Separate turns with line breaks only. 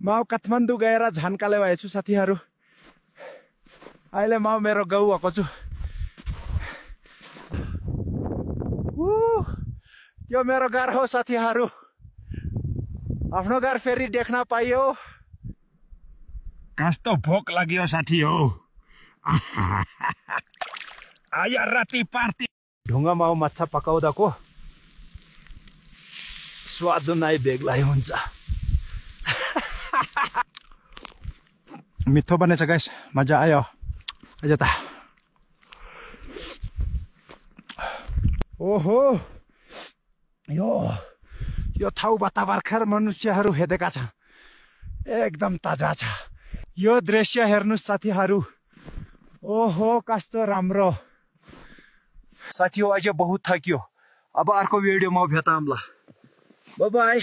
म काठमाडौँ गएर झन्काले भएछु साथीहरू। अहिले म मेरो गाउँ आएको छु। त्यो मेरो घर हो साथीहरू। आफ्नो घर फेरि देख्न पाइयो। कस्तो भोक लाग्यो साथी हो। आज राति पार्टी। ढुङ्गामा माछा पकाउँदाको स्वाद नै बेग्लै हुन्छ। मिठो बनेछ गाइस, मजा आयो आज त। ओहो, यो ठाउँबाट भर्खर मनुष्यहरू हेरेका छन्। एकदम ताजा छ यो दृश्य। हेर्नुस् साथीहरू, ओहो कस्तो राम्रो। साथी हो, आज बहुत थक्यो। अब अर्को भिडियोमा भेटौँला। Bye bye.